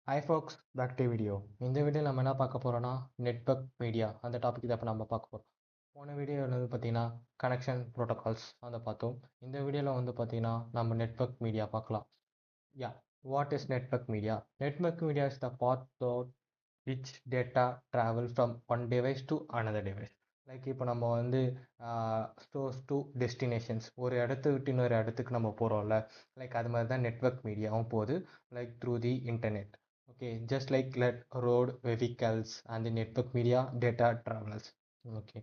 Hi folks back to video. இந்த வீடியோவில் நம்ம என்ன பார்க்க போகிறோன்னா நெட்வொர்க் மீடியா அந்த டாபிக் தான் இப்போ நம்ம பார்க்க போகிறோம். போன வீடியோவில் வந்து பார்த்தீங்கன்னா கனெக்ஷன் ப்ரோட்டோகால்ஸ் அதை பார்த்தோம். இந்த வீடியோவில் வந்து பார்த்தீங்கன்னா நம்ம நெட்வொர்க் மீடியா பார்க்கலாம். Yeah, what is network media? Network media is the path which data travel from one device to another device. Like இப்போ நம்ம வந்து ஸ்டோர்ஸ் டு டெஸ்டினேஷன்ஸ் ஒரு இடத்த விட்டு இன்னொரு இடத்துக்கு நம்ம போகிறோம்ல, லைக் அது மாதிரி தான் நெட்வொர்க் மீடியாவும் போகுது, like through the internet. Okay, just like let road vehicles and the network media data travellers. Okay,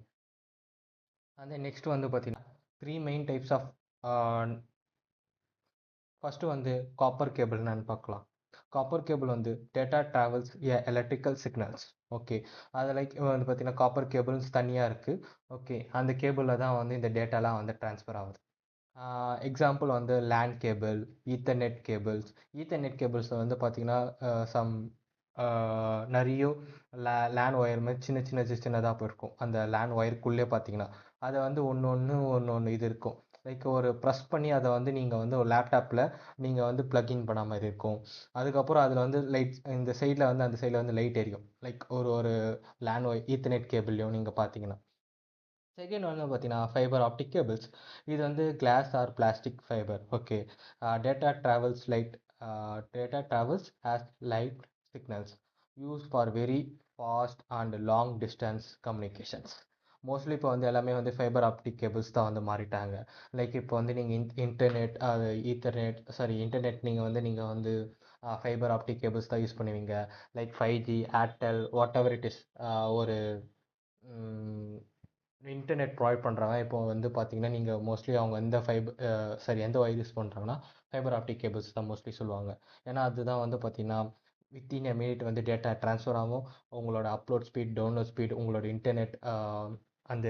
அந்த நெக்ஸ்ட் வந்து பார்த்தீங்கன்னா three main types of first வந்து காப்பர் கேபிள்னு பார்க்கலாம். காப்பர் கேபிள் வந்து data travels electrical signals. Okay, அது like வந்து பார்த்தீங்கன்னா காப்பர் கேபிள்ஸ் தனியாக இருக்குது. ஓகே, அந்த கேபிளில் தான் வந்து இந்த டேட்டாலாம் வந்து ட்ரான்ஸ்ஃபர் ஆகுது. எக்ஸாம்பிள் வந்து land cable, ethernet cables. Ethernet cables வந்து பார்த்தீங்கன்னா சம் நிறைய லேண்ட் ஒயர் மாதிரி சின்னதாக இருக்கும். அந்த லேண்ட் ஒயருக்குள்ளே பார்த்தீங்கன்னா அதை வந்து ஒன்று இது இருக்கும். லைக் ஒரு ப்ரெஸ் பண்ணி அதை வந்து நீங்கள் வந்து ஒரு லேப்டாப்பில் நீங்கள் வந்து ப்ளக்இன் பண்ண மாதிரி இருக்கும். அதுக்கப்புறம் அதில் வந்து லைட் இந்த சைடில் வந்து அந்த சைடில் வந்து லைட் எரியும், லைக் ஒரு லேண்ட் ஒயர் ஈத்தர்நெட் கேபிள்லையும் நீங்கள் பார்த்தீங்கன்னா. செகண்ட் வந்து பார்த்தீங்கன்னா ஃபைபர் ஆப்டிக் கேபிள்ஸ். இது வந்து glass or plastic fibre. Okay, data travels data travels as light signals use for very fast and long distance communications. Mostly இப்போ வந்து எல்லாமே வந்து ஃபைபர் ஆப்டிக் கேபிள்ஸ் தான் வந்து மாறிட்டாங்க. லைக் இப்போ வந்து நீங்கள் இன்டர்நெட் நீங்கள் வந்து ஃபைபர் ஆப்டிக் கேபிள்ஸ் தான் யூஸ் பண்ணுவீங்க. Like 5G Airtel what ever it is. ஒரு இன்டர்நெட் ப்ரொவைட் பண்ணுறாங்க. இப்போ வந்து பார்த்தீங்கன்னா நீங்கள் மோஸ்ட்லி அவங்க எந்த ஒயர் யூஸ் பண்ணுறாங்கன்னா ஃபைபர் ஆப்டிக் கேபிள்ஸ் தான் மோஸ்ட்லி சொல்லுவாங்க. ஏன்னா அதுதான் வந்து பார்த்தீங்கன்னா வித்தின் எ மினிட் வந்து டேட்டா ட்ரான்ஸ்ஃபர் ஆகும். உங்களோட அப்லோட் ஸ்பீட், டவுன்லோட் ஸ்பீட், உங்களோட இன்டர்நெட் அந்த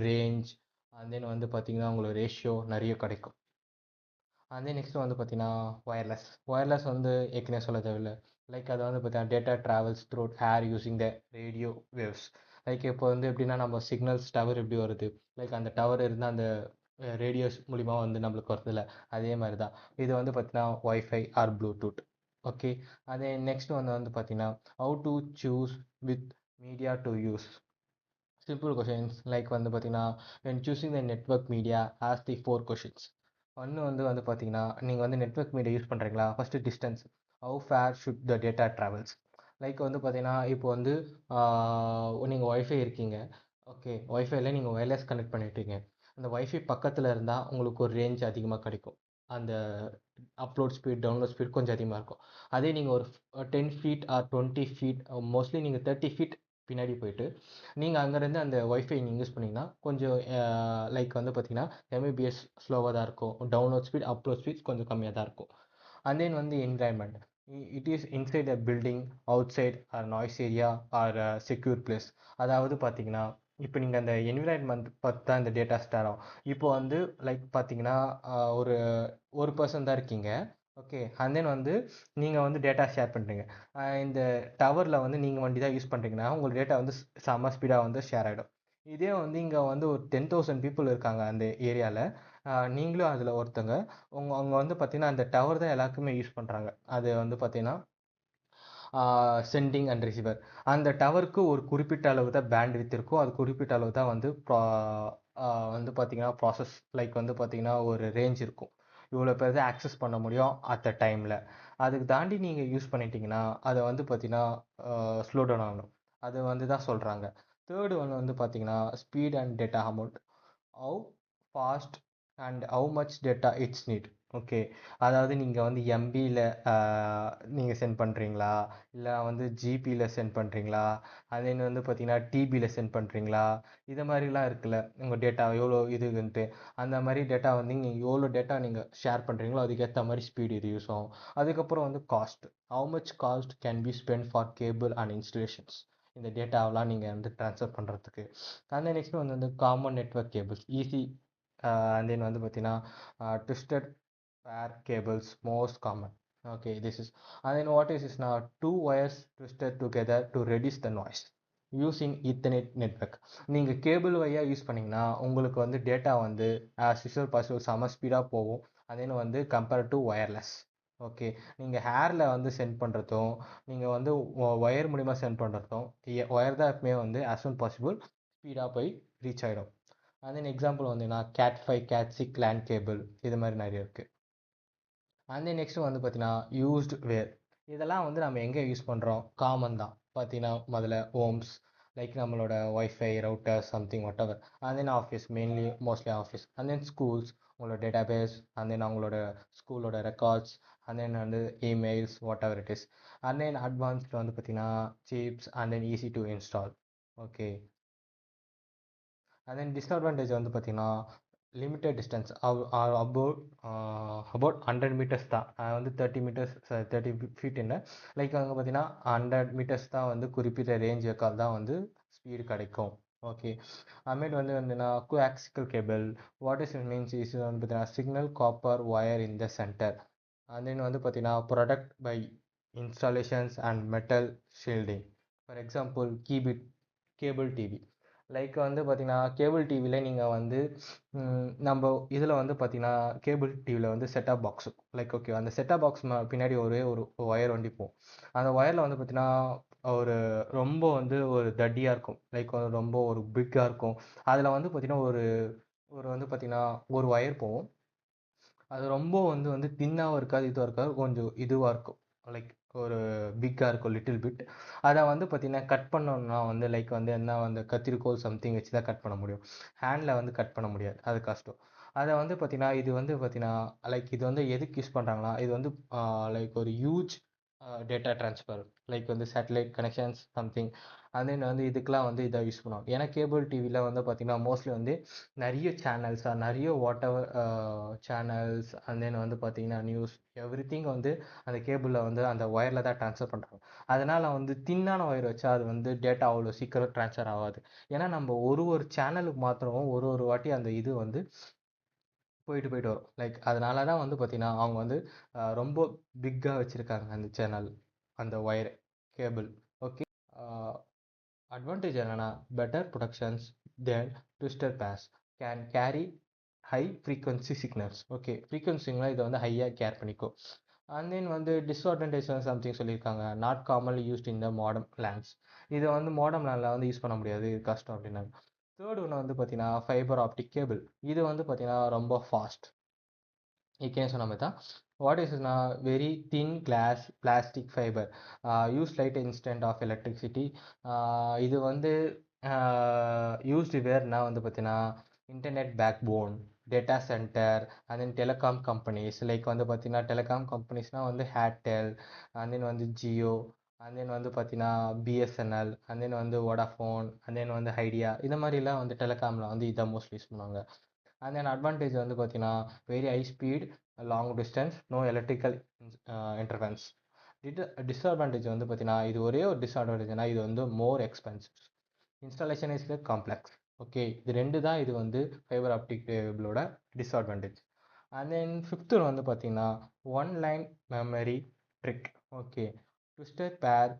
ரேஞ்ச் அண்ட் தென் வந்து பார்த்தீங்கன்னா உங்களோட ரேஷியோ நிறைய கிடைக்கும். அண்ட் தென் நெக்ஸ்ட் வந்து பார்த்தீங்கன்னா ஒயர்லெஸ் வந்து ஏற்கனவே சொல்ல தேவையில்லை. லைக் அது வந்து பார்த்தீங்கன்னா data travels through air using the radio waves. Like இப்போ வந்து எப்படின்னா நம்ம சிக்னல்ஸ் டவர் எப்படி வருது, லைக் அந்த டவர் இருந்தால் அந்த ரேடியோஸ் மூலிமா வந்து நம்மளுக்கு வருதுல்ல, அதே மாதிரி தான் இது வந்து பார்த்தீங்கன்னா ஒய்ஃபை ஆர் ப்ளூடூத். ஓகே, அதே நெக்ஸ்ட் வந்து பார்த்தீங்கன்னா how to choose with media to use. Simple questions like வந்து பார்த்தீங்கன்னா when choosing the network media ask the 4 questions. ஒன்று வந்து பார்த்தீங்கன்னா நீங்கள் வந்து நெட்வொர்க் மீடியா யூஸ் பண்ணுறீங்களா, first distance, how far should the data travels. Like வந்து பார்த்தீங்கன்னா இப்போ வந்து நீங்கள் ஒய்ஃபை இருக்கீங்க. ஓகே, ஒய்ஃபைல நீங்கள் ஒயர்லெஸ் கனெக்ட் பண்ணிட்டீங்க. அந்த ஒய்ஃபை பக்கத்தில் இருந்தால் உங்களுக்கு ஒரு ரேஞ்ச் அதிகமாக கிடைக்கும். அந்த அப்லோட் ஸ்பீட், டவுன்லோட் ஸ்பீட் கொஞ்சம் அதிகமாக இருக்கும். அதே நீங்கள் ஒரு 10 ஃபீட் ஆர் 20 ஃபீட், மோஸ்ட்லி நீங்கள் 30 ஃபீட் பின்னாடி போயிட்டு நீங்கள் அங்கேருந்து அந்த ஒய்ஃபை நீங்கள் யூஸ் பண்ணிங்கன்னா கொஞ்சம் லைக் வந்து பார்த்தீங்கன்னா எம்பிபிஎஸ் ஸ்லோவாக தான் இருக்கும். டவுன்லோட் ஸ்பீட், அப்லோட் ஸ்பீட் கொஞ்சம் கம்மியாக தான் இருக்கும். அண்ட் தென் வந்து environment, it is inside a building, outside or noise area or secure place. அதாவது பார்த்தீங்கன்னா இப்போ நீங்கள் அந்த என்விரான்மெண்ட் பார்த்து தான் இந்த டேட்டா ஸ்டார் ஆகும். இப்போ வந்து லைக் பார்த்தீங்கன்னா ஒரு ஒரு பர்சன் தான் இருக்கீங்க. ஓகே, அண்ட் தென் வந்து நீங்கள் வந்து டேட்டா ஷேர் பண்ணுறீங்க. இந்த டவரில் வந்து நீங்கள் வண்டி தான் யூஸ் பண்ணுறீங்கன்னா உங்கள் டேட்டா வந்து செம்ம ஸ்பீடாக வந்து ஷேர் ஆகிடும். இதே வந்து இங்கே வந்து ஒரு 10,000 பீப்புள் இருக்காங்க அந்த ஏரியாவில், நீங்களும் அதில் ஒருத்தங்க. அவங்க வந்து பார்த்தீங்கன்னா அந்த டவர் தான் எல்லாருக்குமே யூஸ் பண்ணுறாங்க. அது வந்து பார்த்தீங்கன்னா சென்டிங் அண்ட் ரிசீவர். அந்த டவருக்கு ஒரு குறிப்பிட்ட அளவு தான் பேண்ட்வித் இருக்கும். அது குறிப்பிட்ட அளவு தான் வந்து வந்து பார்த்தீங்கன்னா ப்ராசஸ், லைக் வந்து பார்த்தீங்கன்னா ஒரு ரேஞ்ச் இருக்கும். இவ்வளோ பேர் தான் ஆக்சஸ் பண்ண முடியும் அட் அ டைமில். அதுக்கு தாண்டி நீங்கள் யூஸ் பண்ணிட்டீங்கன்னா அதை வந்து பார்த்தீங்கன்னா ஸ்லோ டவுன் ஆகணும். அது வந்து தான் சொல்கிறாங்க. தேர்டு ஒன்று வந்து பார்த்தீங்கன்னா speed and data amount, how fast and how much data it's need. Okay, அதாவது நீங்கள் வந்து எம்பியில் நீங்கள் சென்ட் பண்ணுறீங்களா, இல்லை வந்து ஜிபியில் சென்ட் பண்ணுறீங்களா, அதே வந்து பார்த்தீங்கன்னா டிபியில் சென்ட் பண்ணுறீங்களா, இது மாதிரிலாம் இருக்குல்ல உங்கள் டேட்டா எவ்வளோ இதுன்ட்டு. அந்த மாதிரி டேட்டா வந்து நீங்கள் எவ்வளோ டேட்டா நீங்கள் ஷேர் பண்ணுறீங்களோ அதுக்கேற்ற மாதிரி ஸ்பீடு இது யூஸ் ஆகும். அதுக்கப்புறம் வந்து cost, how much cost can be spend for cable and installations, இந்த டேட்டாவெலாம் நீங்கள் வந்து ட்ரான்ஸ்ஃபர் பண்ணுறதுக்கு. அந்த நெக்ஸ்ட் வந்து common network cables easy. And then வந்து பார்த்தீங்கன்னா ட்விஸ்டட் பேர் cables most common. Okay, this is, and then what is now two wires twisted together to reduce the noise using Ethernet network. நீங்கள் cable வழியாக use பண்ணிங்கன்னா உங்களுக்கு வந்து data வந்து as usual possible செம ஸ்பீடாக போகும். அதே வந்து கம்பேர்ட் டு ஒயர்லெஸ். ஓகே. நீங்கள் ஹேரில் வந்து சென்ட் பண்ணுறதும் நீங்கள் வந்து ஒயர் மூலிமா சென்ட் பண்ணுறதும் ஒயர் தான் எப்பவுமே வந்து as soon possible ஸ்பீடாக போய் ரீச் ஆகிடும். அண்ட் தென் எக்ஸாம்பிள் வந்து நான் கேட் 5 கேட் 6 லேண்ட் கேபிள் இது மாதிரி நிறைய இருக்குது. அண்ட் தென் நெக்ஸ்ட் வந்து பார்த்தீங்கன்னா யூஸ்டு வேர். இதெல்லாம் வந்து நம்ம எங்கே யூஸ் பண்ணுறோம், காமன் தான் பார்த்தீங்கன்னா முதல்ல ஹோம்ஸ் லைக் நம்மளோட wifi router something what ever. And then office, mainly mostly office. And then schools, உங்களோட டேட்டாபேஸ், அண்ட் தென் அவங்களோட ஸ்கூலோட ரெக்கார்ட்ஸ், அண்ட் தென் வந்து emails what ever it is. And then advanced வந்து பார்த்தீங்கன்னா chips and then easy to install. Okay. And then disadvantage வந்து பார்த்தீங்கன்னா limited distance about 100 metres தான். வந்து 30 மீட்டர்ஸ் 30 ஃபீட் இல்லை, லைக் அங்கே பார்த்தீங்கன்னா 100 மீட்டர்ஸ் தான் வந்து குறிப்பிட்ட ரேஞ்ச் கால் தான் வந்து ஸ்பீடு கிடைக்கும். ஓகே. அதுமாரி வந்து வந்துன்னா coaxial cable. What is it means is வந்து பார்த்தீங்கன்னா signal copper wire in the centre. And then வந்து பார்த்தீங்கன்னா product by installations and metal shielding. For example cable TV. Like வந்து பார்த்தீங்கன்னா கேபிள் டிவியில் நீங்கள் வந்து நம்ம இதில் வந்து பார்த்தீங்கன்னா கேபிள் டிவியில் வந்து செட்டாப் பாக்ஸு லைக் ஓகே, அந்த செட்டாப் பாக்ஸ் பின்னாடி ஒரே ஒரு ஒயர் வண்டி போகும். அந்த ஒயரில் வந்து பார்த்தீங்கன்னா ஒரு ரொம்ப வந்து ஒரு தடியாக இருக்கும், லைக் ரொம்ப ஒரு பிக்காக இருக்கும். அதில் வந்து பார்த்தீங்கன்னா ஒரு ஒரு வந்து பார்த்தீங்கன்னா ஒரு ஒயர் போகும். அது ரொம்ப வந்து வந்து தின்னாகவும் இருக்காது, இதுவாக இருக்காது, கொஞ்சம் இதுவாக இருக்கும், லைக் ஒரு பிக்காக இருக்கும் லிட்டில் பிட். அதை வந்து பார்த்தீங்கன்னா கட் பண்ணோம்னா வந்து லைக் வந்து என்ன அந்த கத்திரிக்கோல் சம்திங் வச்சு தான் கட் பண்ண முடியும். ஹேண்டில் வந்து கட் பண்ண முடியாது, அது கஷ்டம். அதை வந்து பார்த்தீங்கன்னா இது வந்து பார்த்தீங்கன்னா லைக் இது வந்து எதுக்கு யூஸ் பண்ணுறாங்கன்னா இது வந்து லைக் ஒரு ஹியூஜ் டேட்டா ட்ரான்ஸ்ஃபர் லைக் வந்து satellite connections something. And then வந்து இதுக்கெலாம் வந்து இதை யூஸ் பண்ணுவாங்க. ஏன்னா கேபிள் டிவியில் வந்து பார்த்தீங்கன்னா மோஸ்ட்லி வந்து நிறைய சேனல்ஸாக நிறைய what ever channels and then வந்து பார்த்தீங்கன்னா நியூஸ் எவ்ரி திங் வந்து அந்த கேபிளில் வந்து அந்த ஒயரில் தான் ட்ரான்ஸ்ஃபர் பண்ணுறாங்க. அதனால் வந்து தின்னான ஒயர் வச்சா அது வந்து டேட்டா அவ்வளோ சீக்கிரம் ட்ரான்ஸ்ஃபர் ஆகாது. ஏன்னா நம்ம ஒரு சேனலுக்கு மாத்திரம் ஒரு வாட்டி அந்த இது வந்து போயிட்டு போயிட்டு வரும், லைக் அதனால தான் வந்து பார்த்தீங்கன்னா அவங்க வந்து ரொம்ப பிக்காக வச்சுருக்காங்க அந்த சேனல் அந்த ஒயர் கேபிள். ஓகே. அட்வான்டேஜ் என்னென்னா better productions then twisted pairs can carry high frequency signals. Okay, frequency signal இதை வந்து ஹையாக கேர் பண்ணிக்கும். அண்ட் தென் வந்து டிஸ்அட்வான்டேஜ் சம்திங் சொல்லியிருக்காங்க, not commonly used in the modern lands. இதை வந்து மாடர்ன் லேண்டில் வந்து யூஸ் பண்ண முடியாது, இது கஷ்டம் அப்படின்னாங்க. தேர்ட் ஒன்று வந்து பார்த்தீங்கன்னா ஃபைபர் ஆப்டிக் கேபிள். இது வந்து பார்த்தீங்கன்னா ரொம்ப ஃபாஸ்ட். ஏற்கனவே சொன்ன மாதிரி தான். வாட் இஸ்னா very thin glass plastic fibre use light instant of electricity. இது வந்து யூஸ்டு வேர்னா வந்து பார்த்தீங்கன்னா internet backbone, data centre and then telecom companies. Like வந்து பார்த்தீங்கன்னா டெலிகாம் கம்பெனிஸ்னால் வந்து ஏர்டெல் அண்ட் தென் வந்து ஜியோ அண்ட் தென் வந்து பார்த்தீங்கன்னா பிஎஸ்என்எல் அண்ட் தென் வந்து வோடாஃபோன் அண்ட் தென் வந்து ஐடியா. இந்த மாதிரிலாம் வந்து டெலிகாமில் வந்து இதை மோஸ்ட்லி யூஸ் பண்ணுவாங்க. அண்ட் தென் அட்வான்டேஜ் வந்து பார்த்தீங்கன்னா very high speed, long distance, no electrical interference. Disadvantage வந்து பார்த்தீங்கன்னா இது ஒரே ஒரு டிஸ்அட்வான்டேஜ்னா இது வந்து more expensive, installation is complex. Okay, இது ரெண்டு தான் இது வந்து ஃபைபர் ஆப்டிக் கேபிளோட டிஸ்அட்வான்டேஜ். அண்ட் தென் ஃபிஃப்த்து வந்து பார்த்தீங்கன்னா one line memory trick. Okay, twisted pair,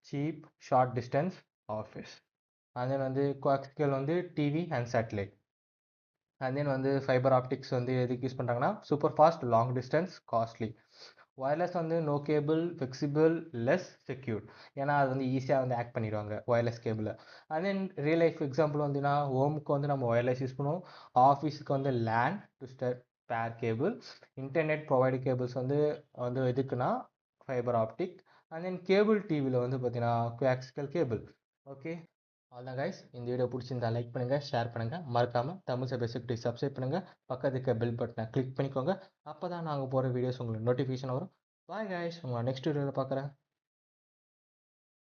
cheap, short distance office. And then வந்து கோஆக்சியல் வந்து TV and satellite. And then வந்து ஃபைபர் ஆப்டிக்ஸ் வந்து எதுக்கு யூஸ் பண்ணுறாங்கன்னா super fast, long distance, costly. Wireless வந்து no cable, flexible, less secure. ஏன்னா அது வந்து ஈஸியாக வந்து ஆக்ட் பண்ணிடுவாங்க ஒயர்லெஸ் கேபிளை. And then real life example வந்துன்னா ஹோமுக்கு வந்து நம்ம ஒயர்லெஸ் யூஸ் பண்ணுவோம், ஆஃபீஸுக்கு வந்து LAN twisted pair cable, internet provide cables வந்து வந்து எதுக்குன்னா fibre optic. And then cable டிவியில் வந்து பார்த்தீங்கன்னா கோஆக்சியல் கேபிள். ஓகே, அவ்வளோதான் கைஸ். இந்த வீடியோ பிடிச்சிருந்தா லைக் பண்ணுங்கள், ஷேர் பண்ணுங்கள், மறக்காமல் தமிழ் சபை சப்ஸ்கிரைப் பண்ணுங்கள், பக்கத்துக்கு பெல் பட்டனை கிளிக் பண்ணிக்கோங்க. அப்போ தான் நாங்கள் போகிற வீடியோஸ் உங்களுக்கு நோட்டிஃபிகேஷன் வரும். பாய் கைஸ், உங்களை நெக்ஸ்ட் வீடியோவில் பார்க்குறேன்.